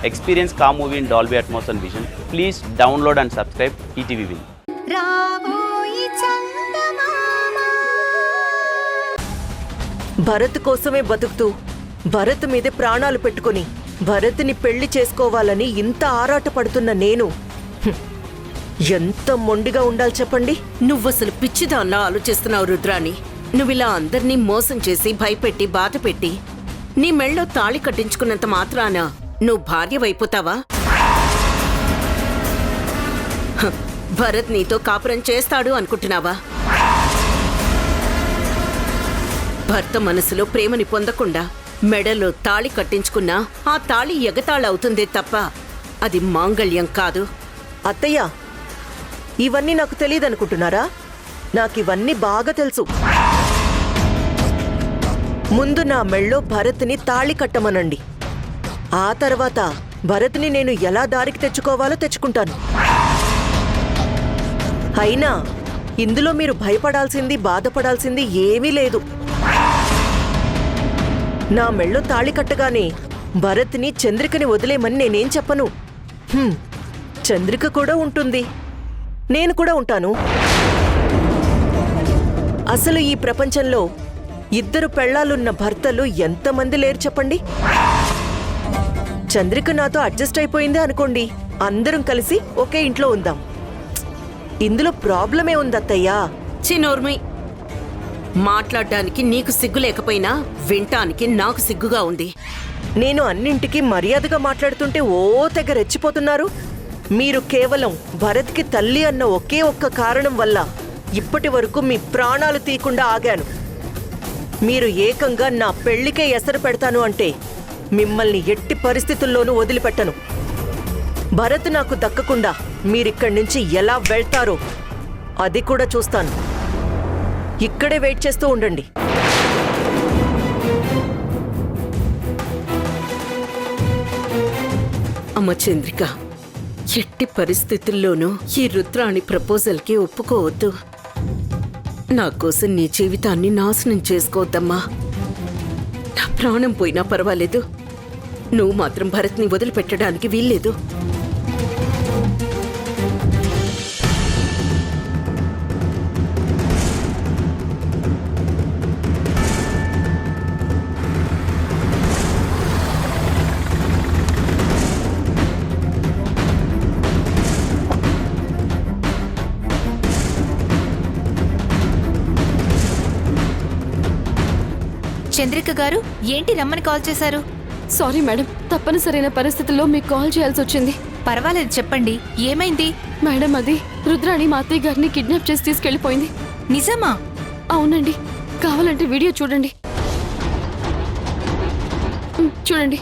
Experience Car movie in Dolby Atmos and Vision. Please download and subscribe ETV Win. Bharat కోసమే బతుకుతూ భరత్ మీదే ప్రాణాలు పెట్టుకుని భరత్ని పెళ్లి చేసుకోవాలని ఇంత ఆరాటపడుతున్న నేను ఎంత మొండిగా ఉండాలి చెప్పండి. నువ్వసలు పిచ్చిదాన్లా ఆలోచిస్తున్నావు రుద్రాణి. నువ్విలా అందర్నీ మోసం చేసి భయపెట్టి బాధపెట్టి నీ మెళ్ళో తాళి కట్టించుకున్నంత మాత్రాన నువ్వు భార్యవైపోతావా? భరత్ నీతో కాపురం చేస్తాడు అనుకుంటున్నావా? భర్త మనసులో ప్రేమని పొందకుండా మెడలో తాళి కట్టించుకున్నా ఆ తాళి ఎగతాళవుతుందే తప్ప అది మాంగళ్యం కాదు. అత్తయ్య, ఇవన్నీ నాకు తెలియదనుకుంటున్నారా? నాకివన్నీ బాగా తెలుసు. ముందు నా మెళ్ళో భరత్ని తాళి కట్టమనండి. ఆ తర్వాత భరత్ని నేను ఎలా దారికి తెచ్చుకోవాలో తెచ్చుకుంటాను. అయినా ఇందులో మీరు భయపడాల్సింది బాధపడాల్సింది ఏమీ లేదు. నా మెళ్ళో తాళి కట్టగానే భరత్ని చంద్రికని వదిలేమని నేనేం చెప్పను. చంద్రిక కూడా ఉంటుంది, నేను కూడా ఉంటాను. అసలు ఈ ప్రపంచంలో ఇద్దరు పెళ్లాలున్న భర్తలు ఎంతమంది లేరు చెప్పండి. చంద్రిక నాతో అడ్జస్ట్ అయిపోయిందే అనుకోండి, అందరం కలిసి ఒకే ఇంట్లో ఉందాం. ఇందులో ప్రాబ్లమే ఉందత్తయ్యా. చిన్నోర్మి, మాట్లాడడానికి నీకు సిగ్గు లేకపోయినా వింటానికి నాకు సిగ్గుగా ఉంది. నేను అన్నింటికి మర్యాదగా మాట్లాడుతుంటే ఓ తెగ రెచ్చిపోతున్నారు. మీరు కేవలం భరత్కి తల్లి అన్న ఒకే ఒక్క కారణం వల్ల ఇప్పటి వరకు మీ ప్రాణాలు తీయకుండా ఆగాను. మీరు ఏకంగా నా పెళ్లికే ఎసరు పెడతాను అంటే మిమ్మల్ని ఎట్టి పరిస్థితుల్లోనూ వదిలిపెట్టను. భరత్ నాకు దక్కకుండా మీరిక్కడి నుంచి ఎలా వెళ్తారో అది కూడా చూస్తాను. ఇక్కడే వెయిట్ చేస్తూ ఉండండి. అమ్మ చంద్రిక, ఎట్టి పరిస్థితుల్లోనూ ఈ రుద్రాణి ప్రపోజల్కి ఒప్పుకోవద్దు. నా కోసం నీ జీవితాన్ని నాశనం చేసుకోవద్దమ్మా. నా ప్రాణం పోయినా పర్వాలేదు, నువ్వు మాత్రం భరత్ని వదిలిపెట్టడానికి వీల్లేదు. చంద్రిక గారు, ఏంటి రమ్మని కాల్ చేశారు? సారీ మేడం, తప్పనిసరైన పరిస్థితుల్లో మీకు కాల్ చేయాల్సి వచ్చింది. పర్వాలేదు, చెప్పండి, ఏమైంది? మేడం, అది రుద్రాణి మా అత్తయ్య గారిని కిడ్నాప్ చేసి తీసుకెళ్లిపోయింది. నిజమా? అవునండి, కావాలంటే వీడియో చూడండి. చూడండి.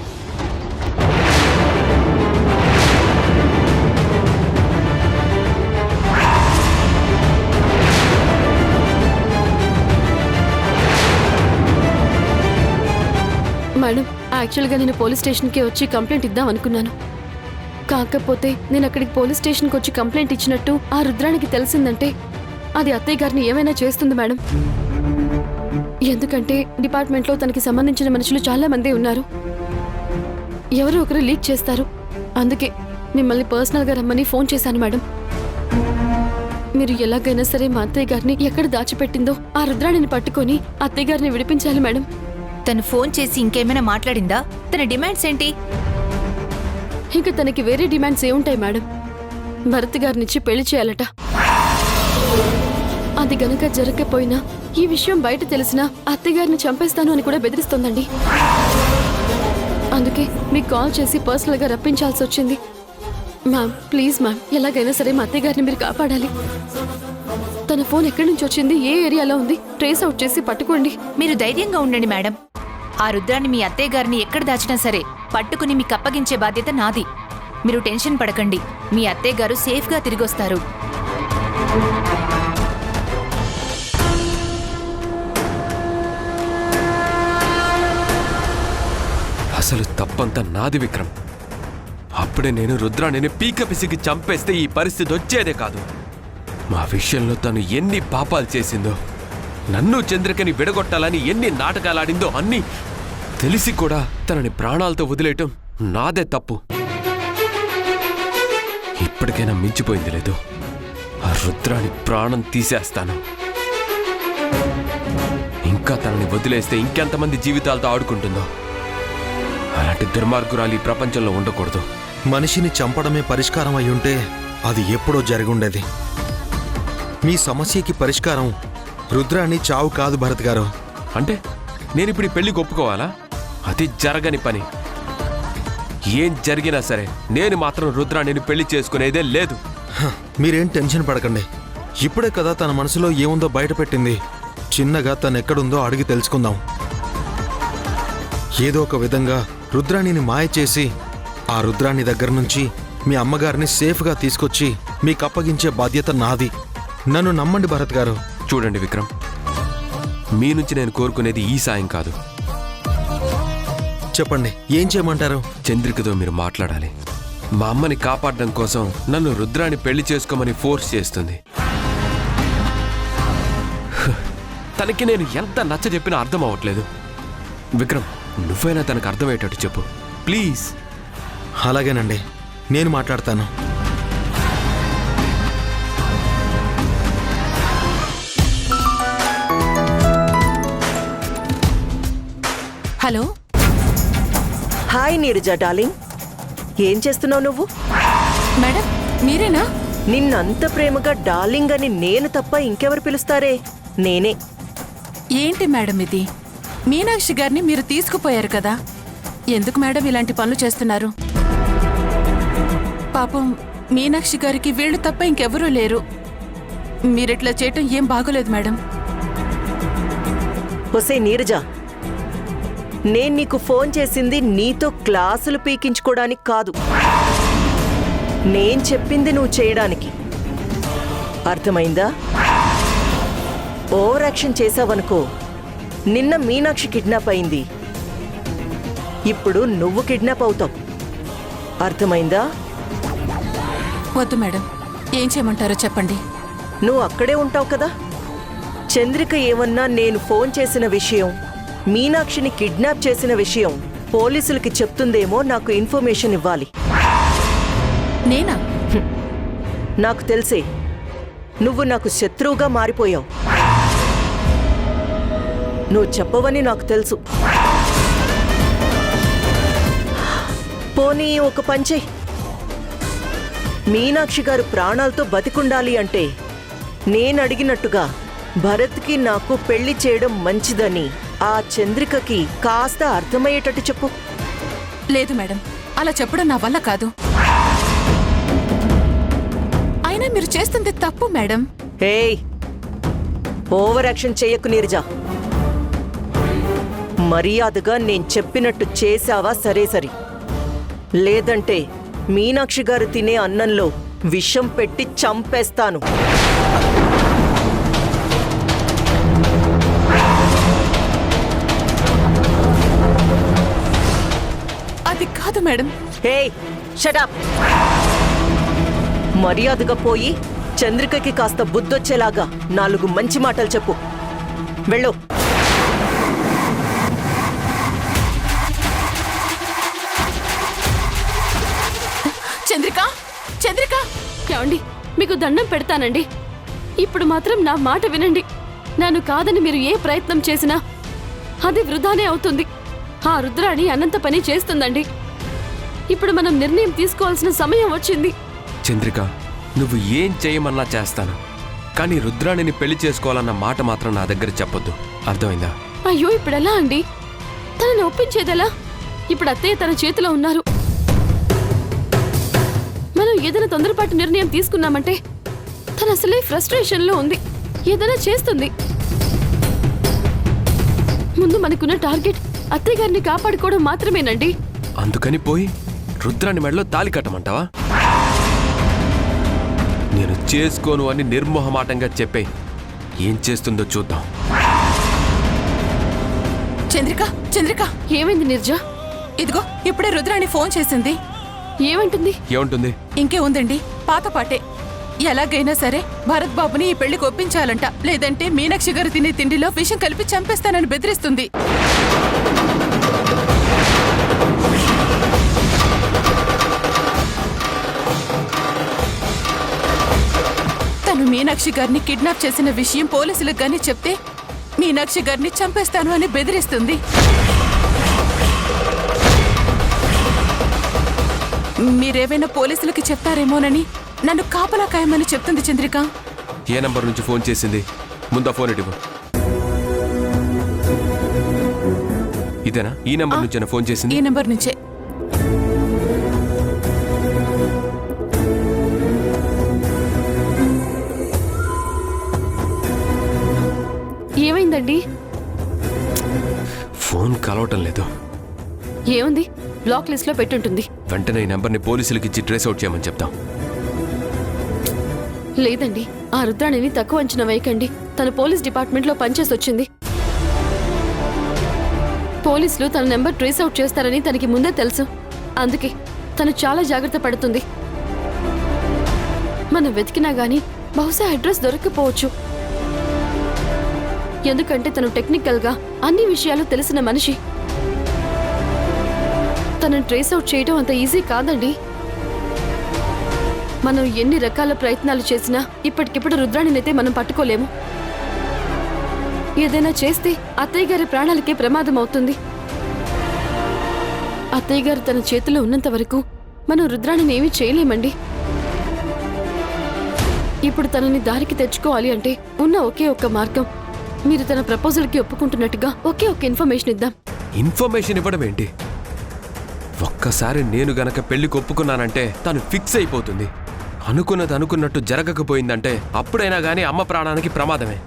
మేడం, యాక్చువల్గా నేను పోలీస్ స్టేషన్కి వచ్చి కంప్లైంట్ ఇద్దాం అనుకున్నాను. కాకపోతే నేను అక్కడికి పోలీస్ స్టేషన్కి వచ్చి కంప్లైంట్ ఇచ్చినట్టు ఆ రుద్రానికి తెలిసిందంటే అది అత్తయ్య గారిని ఏమైనా చేస్తుంది మేడం. ఎందుకంటే డిపార్ట్మెంట్లో తనకి సంబంధించిన మనుషులు చాలా మంది ఉన్నారు. ఎవరో ఒకరు లీక్ చేస్తారు. అందుకే మిమ్మల్ని పర్సనల్గా రమ్మని ఫోన్ చేశాను మేడం. మీరు ఎలాగైనా సరే మా అత్తయ్య గారిని ఎక్కడ దాచిపెట్టిందో ఆ రుద్రాణిని పట్టుకొని అత్తయ్య గారిని విడిపించాలి మేడం. తను ఫోన్ చేసి ఇంకేమైనా మాట్లాడిందా? తన డిమాండ్స్ ఏంటి? ఇంకా తనకి వేరే డిమాండ్స్ ఏముంటాయి మేడం? భరత్ గారినిచ్చి పెళ్లి చేయాలట. అది గనక జరగకపోయినా ఈ విషయం బయట తెలిసినా అత్తయ్య గారిని చంపేస్తాను అని కూడా బెదిరిస్తోందండి. అందుకే మీకు కాల్ చేసి పర్సనల్గా రప్పించాల్సి వచ్చింది. మ్యామ్, ప్లీజ్ మ్యామ్, ఎలాగైనా సరే మా అత్తయ్య గారిని మీరు కాపాడాలి. తన ఫోన్ ఎక్కడి నుంచి వచ్చింది, ఏ ఏరియాలో ఉంది, ట్రేస్ అవుట్ చేసి పట్టుకోండి. మీరు ధైర్యంగా ఉండండి మేడం. ఆ రుద్రాన్ని మీ అత్తయ్య గారిని ఎక్కడ దాచినా సరే పట్టుకుని మీకు అప్పగించే బాధ్యత నాది. మీరు టెన్షన్ పడకండి, మీ అత్తయ్య గారు సేఫ్గా తిరిగొస్తారు. అసలు తప్పంతా నాది విక్రమ్. అప్పుడే నేను రుద్రాణిని పీక పిసికి చంపేస్తే ఈ పరిస్థితి వచ్చేదే కాదు. మా విషయంలో తను ఎన్ని పాపాలు చేసిందో, నన్ను చంద్రికని విడగొట్టాలని ఎన్ని నాటకాలాడిందో అన్నీ తెలిసి కూడా తనని ప్రాణాలతో వదిలేయటం నాదే తప్పు. ఇప్పటికైనా మించిపోయింది లేదు. ఆ రుద్రాని ప్రాణం తీసేస్తాను. ఇంకా తనని వదిలేస్తే ఇంకెంతమంది జీవితాలతో ఆడుకుంటుందో. అలాంటి దుర్మార్గురాలు ఈ ప్రపంచంలో ఉండకూడదు. మనిషిని చంపడమే పరిష్కారం అయ్యుంటే అది ఎప్పుడో జరిగుండేది. మీ సమస్యకి పరిష్కారం రుద్రాణి చావు కాదు భరత్ గారు. అంటే నేనిప్పుడు ఈ పెళ్లికి ఒప్పుకోవాలా? అది జరగని పని. ఏం జరిగినా సరే నేను మాత్రం రుద్రాణిని పెళ్లి చేసుకునేదే లేదు. మీరేం టెన్షన్ పడకండి. ఇప్పుడే కదా తన మనసులో ఏముందో బయటపెట్టింది. చిన్నగా తనెక్కడుందో అడిగి తెలుసుకుందాం. ఏదో ఒక విధంగా రుద్రాణిని మాయ చేసి ఆ రుద్రాణి దగ్గర నుంచి మీ అమ్మగారిని సేఫ్గా తీసుకొచ్చి మీకు అప్పగించే బాధ్యత నాది. నన్ను నమ్మండి భరత్ గారు. చూడండి విక్రమ్, మీ నుంచి నేను కోరుకునేది ఈ సాయం కాదు. చెప్పండి, ఏం చేయమంటారు? చంద్రికతో మీరు మాట్లాడాలి. మా అమ్మని కాపాడడం కోసం నన్ను రుద్రాన్ని పెళ్లి చేసుకోమని ఫోర్స్ చేస్తుంది. తనకి నేను ఎంత నచ్చ చెప్పినా అర్థం అవ్వట్లేదు. విక్రమ్, నువ్వైనా తనకు అర్థమయ్యేటట్టు చెప్పు ప్లీజ్. అలాగేనండి, నేను మాట్లాడతాను. హలో. హాయ్ నీరజ డార్లింగ్, ఏం చేస్తున్నావు నువ్వు? మేడం మీరేనా? నిన్నంత ప్రేమగా డార్లింగ్ అని నేను తప్ప ఇంకెవరు పిలుస్తారే? నేనే. ఏంటి మేడం ఇది? మీనాక్షి గారిని మీరు తీసుకుపోయారు కదా, ఎందుకు మేడం ఇలాంటి పనులు చేస్తున్నారు? పాపం మీనాక్షి గారికి వీళ్ళు తప్ప ఇంకెవరూ లేరు. మీరిట్లా చేయటం ఏం బాగోలేదు మేడం. ఒసే నీరజ, నేను నీకు ఫోన్ చేసింది నీతో క్లాసులు పీకించుకోవడానికి కాదు. నేను చెప్పింది నువ్వు చేయడానికి. అర్థమైందా? ఓవర్ యాక్షన్ చేసావనుకో, నిన్న మీనాక్షి కిడ్నాప్ అయింది, ఇప్పుడు నువ్వు కిడ్నాప్ అవుతావు. అర్థమైందా? వద్దు మేడం, ఏం చేయమంటారో చెప్పండి. నువ్వు అక్కడే ఉంటావు కదా. చంద్రిక ఏమన్నా నేను ఫోన్ చేసిన విషయం, మీనాక్షిని కిడ్నాప్ చేసిన విషయం పోలీసులకి చెప్తుందేమో నాకు ఇన్ఫర్మేషన్ ఇవ్వాలి. నేనా? నాకు తెలిసే నువ్వు నాకు శత్రువుగా మారిపోయావు. నువ్వు చెప్పవని నాకు తెలుసు. పోనీ ఒక పంచే, మీనాక్షి గారు ప్రాణాలతో బతికుండాలి అంటే నేను అడిగినట్టుగా భరత్కి నాకు పెళ్లి చేయడం మంచిదని ఆ చంద్రికకి కాస్త అర్థమయ్యేటట్టు చెప్పు. లేదు మేడం, అలా చెప్పడం నా వల్ల కాదు. అయినా మీరు చేస్తుంది తప్పు మేడం. ఏయ్, ఓవర్ యాక్షన్ చెయ్యకు నీరజ. మర్యాదగా నేను చెప్పినట్టు చేశావా సరే సరి, లేదంటే మీనాక్షి గారు తినే అన్నంలో విషం పెట్టి చంపేస్తాను. అది కాదు మేడం. హే, షట్ అప్. మర్యాదగా పోయి చంద్రికకి కాస్త బుద్ధొచ్చేలాగా 4 మంచి మాటలు చెప్పు. వెళ్ళు. చంద్రిక, చంద్రిక. ఏమండి, మీకు దండం పెడతానండి. ఇప్పుడు మాత్రం నా మాట వినండి. నన్ను కాదని మీరు ఏ ప్రయత్నం చేసినా అది వృధానే అవుతుంది. ఆ రుద్రాణి అనంత పని చేస్తుందండి. ఇప్పుడు మనం నిర్ణయం తీసుకోవాల్సిన సమయం వచ్చింది. చంద్రిక, నువ్వు ఏం చేయమన్నా చేస్తాను, కానీ రుద్రాణిని పెళ్లి చేసుకోవాలన్న మాట మాత్రం నా దగ్గర చెప్పొద్దు. అర్థమైందా? అయ్యో, ఇప్పుడెలా అండి? తనని ఒప్పించేదెలా? ఇప్పుడు అత్తయ్య తన చేతిలో ఉన్నారు. మనం ఏదైనా తొందరపాటు నిర్ణయం తీసుకున్నామంటే తను అసలే ఫ్రస్ట్రేషన్లో ఉంది. ఏదైనా చేస్తుంది. ముందు మనకున్న టార్గెట్ అత్తయ్య గారిని కాపాడుకోవడం మాత్రమేనండి. అందుకని పోయి రుద్రాణి మెడలో తాళి కట్టమంటావా? నేను చేసుకోను అని నిర్మోహమాటంగా చెప్పే, ఏం చేస్తుందో చూద్దాం. చంద్రిక, చంద్రిక. ఏమైంది నిర్జా? ఇదిగో ఇప్పుడే రుద్రాణి ఫోన్ చేసింది. ఏమంటుంది? ఏముంటుంది? ఇంకే ఉందండి, పాత పాటే. ఎలాగైనా సరే భరత్ బాబుని ఈ పెళ్లికి ఒప్పించాలంట, లేదంటే మీనాక్షి గారు తినే తిండిలో విషం కలిపి చంపేస్తానని బెదిరిస్తుంది. మీనాక్షి గారిని కిడ్నాప్ చేసిన విషయం పోలీసులకు గాని చెప్తే మీనాక్షి గారిని చంపేస్తాను అని బెదిరిస్తుంది. మీరేమైనా పోలీసులకి చెప్తారేమోనని నన్ను కాపలా కాయమని చెప్తుంది చంద్రిక. ఏ నంబర్ నుంచి ఫోన్ చేసింది? ముందు ఫోన్ ఇవ్వు. ఇదేనా? ఈ నంబర్ నుంచి ఫోన్ చేసింది? ఈ నంబర్ నుంచే. ఏమైందండి? ఫోన్ కలవటం లేదు. ఏముంది? బ్లాక్ లిస్ట్ లో పెట్టుంటుంది. వెంటనే ఈ నంబర్ని పోలీసులకి ఇచ్చి ట్రేస్ అవుట్ చేయమని చెప్తాం. లేదండి, ఆ రుద్రాణిని తక్కువ అంచనా వేయకండి. తన పోలీస్ డిపార్ట్మెంట్ లో పనిచేసి వచ్చింది. పోలీసులు తన నెంబర్ ట్రేస్ అవుట్ చేస్తారని తనకి ముందే తెలుసు. అందుకే తను చాలా జాగ్రత్త పడుతుంది. మనం వెతికినా గానీ బహుశా అడ్రస్ దొరక్కపోవచ్చు. ఎందుకంటే తను టెక్నికల్ గా అన్ని విషయాలు తెలిసిన మనిషి. తనను ట్రేస్ అవుట్ చేయడం అంత ఈజీ కాదండి. మనం ఎన్ని రకాల ప్రయత్నాలు చేసినా ఇప్పటికిప్పుడు రుద్రాణినైతే మనం పట్టుకోలేము. ఏదైనా చేస్తే అత్తయ్య గారి ప్రాణాలకే ప్రమాదం అవుతుంది. అత్తయ్య గారు తన చేతిలో ఉన్నంత వరకు మనం రుద్రాణిని ఏమీ చేయలేమండి. ఇప్పుడు తనని దారికి తెచ్చుకోవాలి అంటే ఉన్న ఒకే ఒక్క మార్గం, మీరు తన ప్రపోజల్కి ఒప్పుకుంటున్నట్టుగా ఒకే ఒక్క ఇన్ఫర్మేషన్ ఇద్దాం. ఇన్ఫర్మేషన్ ఇవ్వడం ఏంటి? ఒక్కసారి నేను గనక పెళ్లికి ఒప్పుకున్నానంటే తను ఫిక్స్ అయిపోతుంది. అనుకున్నది అనుకున్నట్టు జరగకపోయిందంటే అప్పుడైనా గానీ అమ్మ ప్రాణానికి ప్రమాదమే.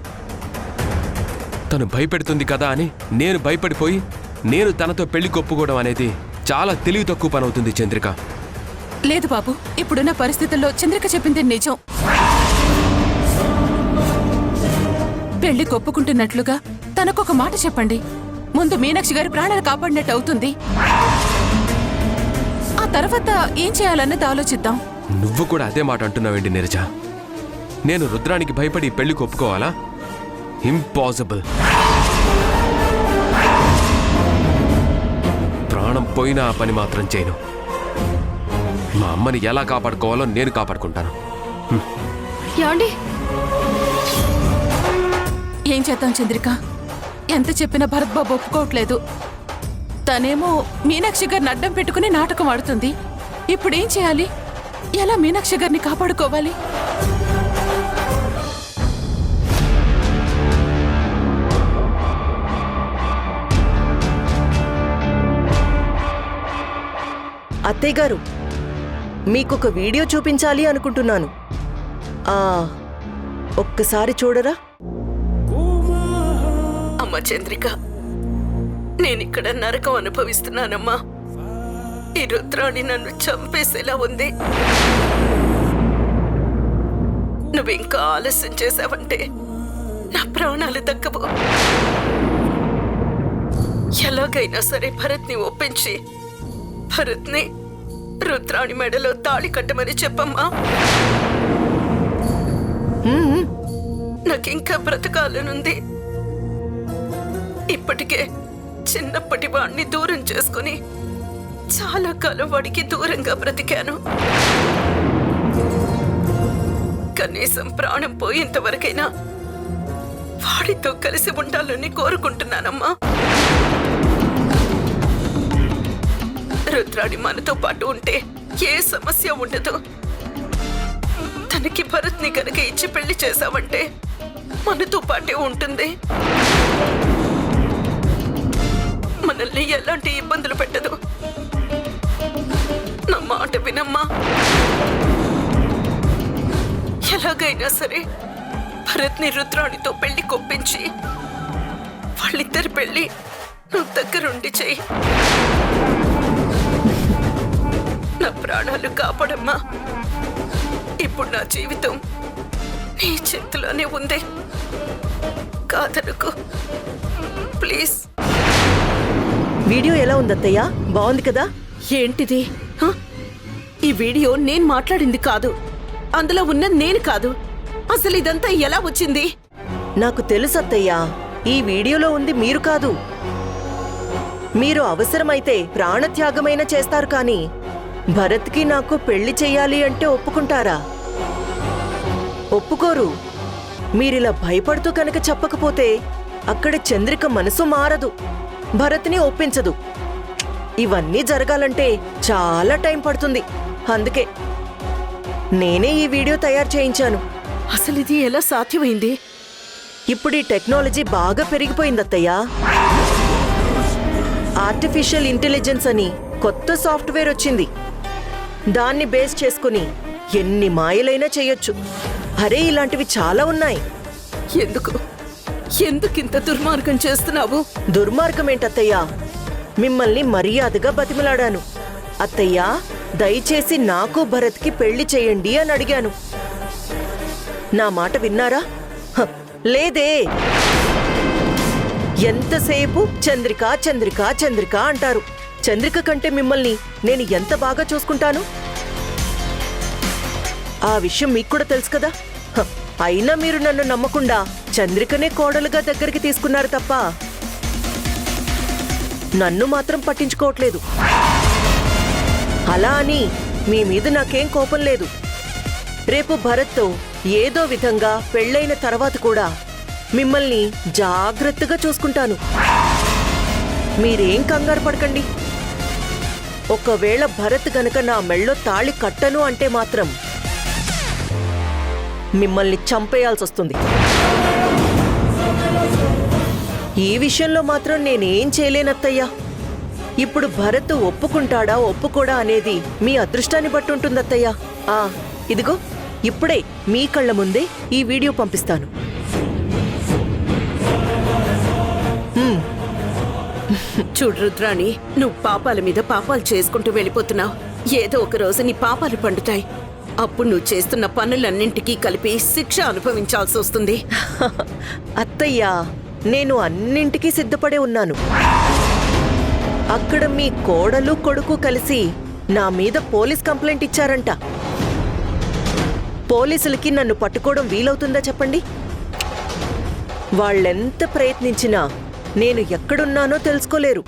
తను భయపెడుతుంది కదా అని నేను భయపడిపోయి నేను తనతో పెళ్లికి ఒప్పుకోవడం అనేది చాలా తెలివి తక్కువ పని అవుతుంది చంద్రిక. లేదు బాబు, ఇప్పుడున్న పరిస్థితుల్లో చంద్రిక చెప్పింది నిజం. పెళ్లి ఒప్పుకుంటున్నట్లుగా తనకొక మాట చెప్పండి. ముందు మీనాక్షి గారి ప్రాణాలు కాపాడినట్టు అవుతుంది. ఆ తర్వాత ఏం చేయాలన్నది ఆలోచిద్దాం. నువ్వు కూడా అదే మాట అంటున్నావేంటి నీరజ? నేను రుద్రానికి భయపడి పెళ్లికి ఒప్పుకోవాలా? ఇంపాసిబుల్. ప్రాణం పోయినా ఆ పని మాత్రం చేయను. మా అమ్మని ఎలా కాపాడుకోవాలో నేను కాపాడుకుంటాను. ఏమండి? ఏం చేద్దాం చంద్రిక? ఎంత చెప్పినా భరత్ బాబు ఒప్పుకోవట్లేదు. తనేమో మీనాక్షి గారిని అడ్డం పెట్టుకుని నాటకం ఆడుతుంది. ఇప్పుడేం చేయాలి? ఎలా మీనాక్షి గారిని కాపాడుకోవాలి? అత్తయ్య గారు, మీకొక వీడియో చూపించాలి అనుకుంటున్నాను. ఒక్కసారి చూడరా? అమ్మ చంద్రిక, నేనిక్కడ నరకం అనుభవిస్తున్నానమ్మా. ఈ రుద్రాణి నన్ను చంపేసేలా ఉంది. నువ్వింకా ఆలస్యం చేశావంటే నా ప్రాణాలు దక్కవు. ఎలాగైనా సరే భరత్ని ఒప్పించి భరత్ని రుద్రాణి మెడలో తాళి కట్టమని చెప్పమ్మా. నాకింకా బ్రతకాలనుంది. ఇప్పటికే చిన్నప్పటి వాణ్ణి దూరం చేసుకుని చాలా కాలం వాడికి దూరంగా బ్రతికాను. కనీసం ప్రాణం పోయేంతవరకైనా వాడితో కలిసి ఉండాలని కోరుకుంటున్నానమ్మా. రుద్రాణి మనతో పాటు ఉంటే ఏ సమస్య ఉండదు. తనకి భరత్ని కనుక ఇచ్చి పెళ్లి చేశావంటే మనతో పాటే ఉంటుంది. మనల్ని ఎలాంటి ఇబ్బందులు పెట్టదు. నా మాట వినమ్మా. ఎలాగైనా సరే భరత్ని రుద్రాణితో పెళ్లి కొప్పించి వాళ్ళిద్దరి పెళ్లి నువ్వు దగ్గరుండి చెయ్యి. నా ప్రాణాలు కాపాడమ్మా. ఇప్పుడు నా జీవితం నీ చేతిలోనే ఉంది. కాదనుకో ప్లీజ్. వీడియో ఎలా ఉంది అత్తయ్య? బాగుంది కదా? ఏంటిది? ఈ వీడియో నేను మాట్లాడింది కాదు. అందులో ఉన్నది నేను కాదు. అసలు ఇదంతా ఎలా వచ్చింది? నాకు తెలుసు అత్తయ్య, ఈ వీడియోలో ఉంది మీరు కాదు. మీరు అవసరమైతే ప్రాణత్యాగమైనా చేస్తారు, కానీ భరత్కి నాకు పెళ్లి చెయ్యాలి అంటే ఒప్పుకుంటారా? ఒప్పుకోరు. మీరిలా భయపడుతూ కనుక చెప్పకపోతే అక్కడ చంద్రిక మనసు మారదు, భరత్ని ఒప్పించదు. ఇవన్నీ జరగాలంటే చాలా టైం పడుతుంది. అందుకే నేనే ఈ వీడియో తయారు చేయించాను. అసలు ఇది ఎలా సాధ్యమైంది? ఇప్పుడు ఈ టెక్నాలజీ బాగా పెరిగిపోయింది అత్తయ్య. ఆర్టిఫిషియల్ ఇంటెలిజెన్స్ అని కొత్త సాఫ్ట్వేర్ వచ్చింది. దాన్ని బేస్ చేసుకుని ఎన్ని మాయలైనా చేయొచ్చు. అరే, ఇలాంటివి చాలా ఉన్నాయి. ఎందుకింత దుర్మార్గం చేస్తున్నావు? దుర్మార్గం ఏంటత్తయ్యా? మిమ్మల్ని మర్యాదగా బతిమలాడాను. అత్తయ్యా, దయచేసి నాకు భరత్కి పెళ్లి చేయండి అని అడిగాను. నా మాట విన్నారా? లేదే. ఎంతసేపు చంద్రిక చంద్రిక చంద్రిక అంటారు. చంద్రిక కంటే మిమ్మల్ని నేను ఎంత బాగా చూసుకుంటాను ఆ విషయం మీకు కూడా తెలుసు కదా. అయినా మీరు నన్ను నమ్మకుండా చంద్రికనే కోడలుగా దగ్గరికి తీసుకున్నారు తప్ప నన్ను మాత్రం పట్టించుకోవట్లేదు. అలా అని మీ మీద నాకేం కోపం లేదు. రేపు భరత్తో ఏదో విధంగా పెళ్ళైన తర్వాత కూడా మిమ్మల్ని జాగ్రత్తగా చూసుకుంటాను. మీరేం కంగారు పడకండి. ఒకవేళ భరత్ గనక నా మెళ్ళో తాళి కట్టను అంటే మాత్రం మిమ్మల్ని చంపేయాల్సి వస్తుంది. ఈ విషయంలో మాత్రం నేనేం చేయలేనత్తయ్యా. ఇప్పుడు భరత్ ఒప్పుకుంటాడా ఒప్పుకోడా అనేది మీ అదృష్టాన్ని బట్టి ఉంటుందత్తయ్యా. ఇదిగో ఇప్పుడే మీ కళ్ళ ముందే ఈ వీడియో పంపిస్తాను. చూడు రుద్రాణి, నువ్వు పాపాల మీద పాపాలు చేసుకుంటూ వెళ్ళిపోతున్నావు. ఏదో ఒక రోజు నీ పాపాలు పండుతాయి. అప్పుడు నువ్వు చేస్తున్న పనులన్నింటికీ కలిపి శిక్ష అనుభవించాల్సి వస్తుంది. అత్తయ్యా, నేను అన్నింటికీ సిద్ధపడే ఉన్నాను. అక్కడ మీ కోడలు కొడుకు కలిసి నా మీద పోలీస్ కంప్లైంట్ ఇచ్చారంట. పోలీసులకి నన్ను పట్టుకోవడం వీలవుతుందా చెప్పండి? వాళ్ళెంత ప్రయత్నించినా నేను ఎక్కడున్నానో తెలుసుకోలేరు.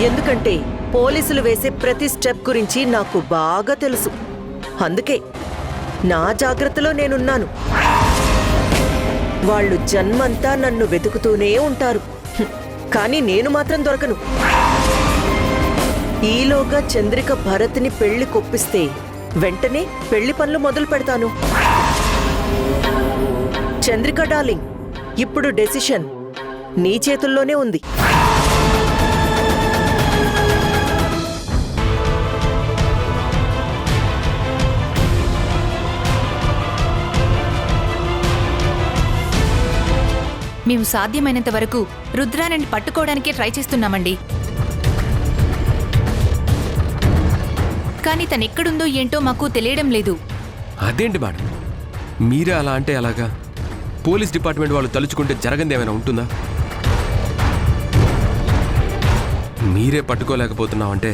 ఎందుకంటే పోలీసులు వేసే ప్రతి స్టెప్ గురించి నాకు బాగా తెలుసు. అందుకే నా జాగ్రత్తలో నేనున్నాను. వాళ్ళు జన్మంతా నన్ను వెతుకుతూనే ఉంటారు. కానీ నేను మాత్రం దొరకను. ఈలోగా చంద్రిక భరత్ని పెళ్లి కొప్పిస్తే వెంటనే పెళ్లి పనులు మొదలు పెడతాను. చంద్రిక డార్లింగ్, ఇప్పుడు డెసిషన్ నీ చేతుల్లోనే ఉంది. మేము సాధ్యమైనంత వరకు రుద్రాని పట్టుకోవడానికే ట్రై చేస్తున్నామండి. కానీ తనెక్కడుందో ఏంటో మాకు తెలియడం లేదు. అదేంటి మేడం, మీరే అలా అంటే అలాగా? పోలీస్ డిపార్ట్మెంట్ వాళ్ళు తలుచుకుంటే జరగంది ఏమైనా ఉంటుందా? మీరే పట్టుకోలేకపోతున్నామంటే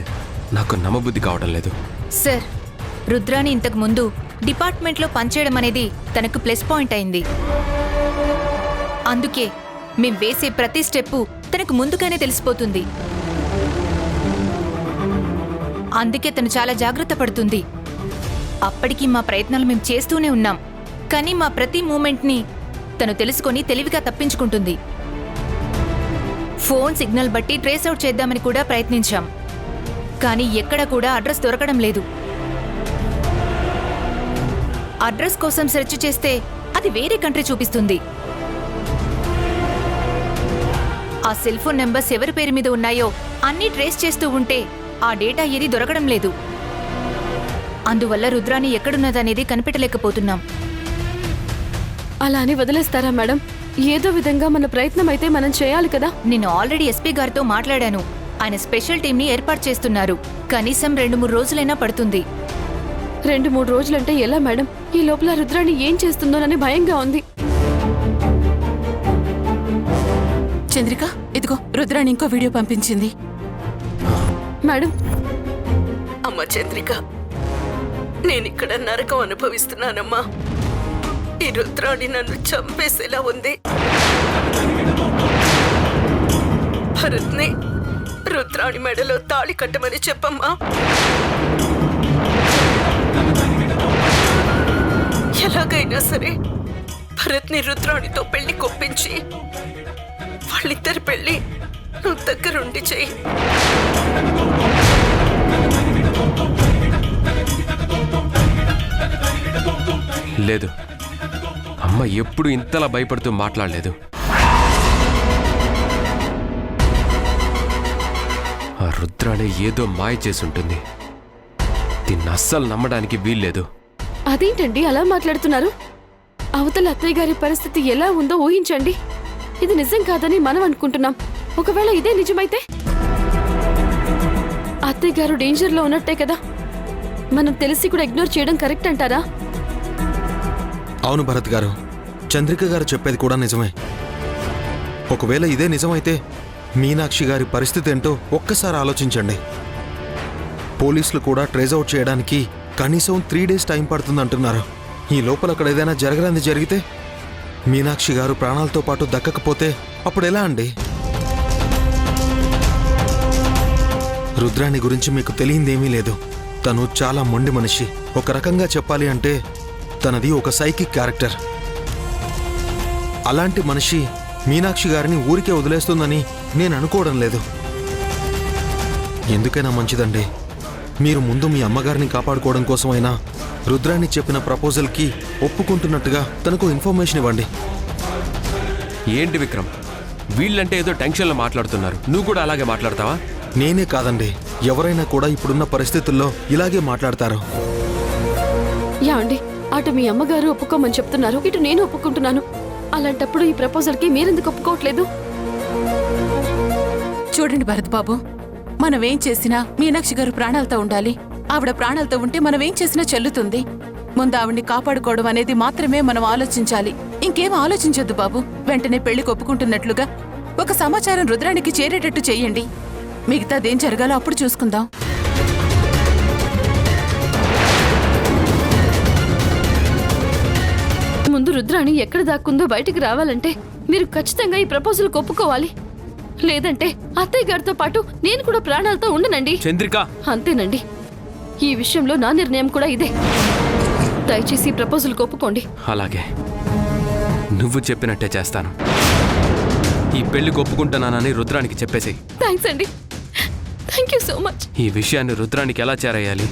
నాకు నమ్మబుద్ధి కావడం లేదు. సార్, రుద్రాని ఇంతకు ముందు డిపార్ట్మెంట్లో పనిచేయడం అనేది తనకు ప్లస్ పాయింట్ అయింది. అందుకే మేం వేసే ప్రతి స్టెప్పు తనకు ముందుగానే తెలిసిపోతుంది. అందుకే తను చాలా జాగ్రత్త పడుతుంది. అప్పటికి మా ప్రయత్నాలు మేము చేస్తూనే ఉన్నాం. కానీ మా ప్రతి మూమెంట్ని తను తెలుసుకొని తెలివిగా తప్పించుకుంటుంది. ఫోన్ సిగ్నల్ బట్టి ట్రేస్ అవుట్ చేద్దామని కూడా ప్రయత్నించాం. కానీ ఎక్కడ కూడా అడ్రస్ దొరకడం లేదు. అడ్రస్ కోసం సెర్చ్ చేస్తే అది వేరే కంట్రీ చూపిస్తుంది. ఆ సెల్ ఫోన్ నెంబర్స్ ఎవరి పేరు మీద ఉన్నాయో అన్నీ ట్రేస్ చేస్తూ ఉంటే ఆ డేటా ఏది దొరకడం లేదు. అందువల్ల రుద్రాని ఎక్కడున్నదనేది కనిపెట్టలేకపోతున్నాం. అలా అని వదిలేస్తారా మేడం? ఏదో విధంగా మన ప్రయత్నం అయితే మనం చేయాలి కదా. నేను ఆల్రెడీ ఎస్పీ గారితో మాట్లాడాను. ఆయన స్పెషల్ టీంని ఏర్పాటు చేస్తున్నారు. కనీసం 2-3 రోజులైనా పడుతుంది. 2-3 రోజులంటే ఎలా మేడం? ఈ లోపల రుద్రాణి ఏం చేస్తుందోనని భయంగా ఉంది. చంద్రిక, ఇదిగో రుద్రాణి ఇంకో వీడియో పంపించింది. మేడం, అమ్మ చంద్రిక, నేనిక్కడ నరకం అనుభవిస్తున్నానమ్మా. ఈ రుద్రాణి నన్ను చంపేసేలా ఉంది. భరత్ని రుద్రాణి మెడలో తాళి కట్టమని చెప్పమ్మా. నీ రుద్రాణితో పెళ్లి కొప్పించి వాళ్ళిద్దరి పెళ్లి నువ్వు దగ్గరుండి చెయ్యి. లేదు, అమ్మ ఎప్పుడు ఇంతలా భయపడుతూ మాట్లాడలేదు. ఆ రుద్రాణి ఏదో మాయ చేసుంటుంది. దీన్ని అస్సలు నమ్మడానికి వీల్లేదు. అదేంటండి అలా మాట్లాడుతున్నారు? అవతల అత్తయ్య గారి పరిస్థితి ఎలా ఉందో ఊహించండి. ఇది నిజం కాదని మనం అనుకుంటున్నాం. ఒకవేళ ఇదే నిజమైతే అత్తయ్య గారు డేంజర్లో ఉన్నట్టే కదా. మనం తెలిసి కూడా ఇగ్నోర్ చేయడం కరెక్ట్ అంటారా? అవును భరత్ గారు, చంద్రిక గారు చెప్పేది కూడా నిజమే. ఒకవేళ ఇదే నిజమైతే మీనాక్షి గారి పరిస్థితి ఏంటో ఒక్కసారి ఆలోచించండి. పోలీసులు కూడా ట్రేస్ అవుట్ చేయడానికి కనీసం 3 days టైం పడుతుందంటున్నారు. ఈ లోపల అక్కడ ఏదైనా జరగరాంది జరిగితే, మీనాక్షి గారు ప్రాణాలతో పాటు దక్కకపోతే అప్పుడు ఎలా అండి? రుద్రాణి గురించి మీకు తెలియందేమీ లేదు. తను చాలా మొండి మనిషి. ఒక రకంగా చెప్పాలి అంటే తనది ఒక సైకిక్ క్యారెక్టర్. అలాంటి మనిషి మీనాక్షి గారిని ఊరికే వదిలేస్తుందని నేను అనుకోవడం లేదు. ఎందుకైనా మంచిదండి, మీరు ముందు మీ అమ్మగారిని కాపాడుకోవడం కోసమైనా రుద్రాణి చెప్పిన ప్రపోజల్కి ఒప్పుకుంటున్నట్టుగా తనకు ఇన్ఫర్మేషన్ ఇవ్వండి. ఏంటి విక్రమ్, వీళ్ళంటే ఏదో టెన్షన్లో మాట్లాడుతున్నారు, నువ్వు కూడా అలాగే మాట్లాడతావా? నేనే కాదండి, ఎవరైనా కూడా ఇప్పుడున్న పరిస్థితుల్లో ఇలాగే మాట్లాడతారు. యా అండి, అటు మీ అమ్మగారు ఒప్పుకోమని చెప్తున్నారు, ఇటు నేను ఒప్పుకుంటున్నాను. అలాంటప్పుడు ఈ ప్రపోజల్కి మీరెందుకు ఒప్పుకోవట్లేదు? చూడండి భరత్ బాబు, మనమేం చేసినా మీనాక్షి గారు ప్రాణాలతో ఉండాలి. ఆవిడ ప్రాణాలతో ఉంటే మనమేం చేసినా చెల్లుతుంది. ముందు ఆవిడ్ని కాపాడుకోవడం అనేది మాత్రమే మనం ఆలోచించాలి. ఇంకేం ఆలోచించొద్దు బాబు. వెంటనే పెళ్లికి ఒప్పుకుంటున్నట్లుగా ఒక సమాచారం రుద్రానికి చేరేటట్టు చెయ్యండి. మిగతాదేం జరగాలో అప్పుడు చూసుకుందాం. ముందు రుద్రాణి ఎక్కడ దాక్కుందో బయటికి రావాలంటే మీరు ఖచ్చితంగా ఈ ప్రపోజల్ ఒప్పుకోవాలి. లేదంటే అత్తయ్య గారితో పాటు నేను కూడా ప్రాణాలతో ఉండనండి. చంద్రిక, అంతేనండి, ఈ విషయంలో నా నిర్ణయం కూడా ఇదే. దయచేసి ఈ ప్రపోజల్ ఒప్పుకోండి. అలాగే, నువ్వు చెప్పినట్టే చేస్తాను. ఈ పెళ్లికి ఒప్పుకుంటున్నానని రుద్రానికి చెప్పేసి. థ్యాంక్స్ అండి, థ్యాంక్ యూ సో మచ్. ఈ విషయాన్ని రుద్రానికి ఎలా చేరేయాలి?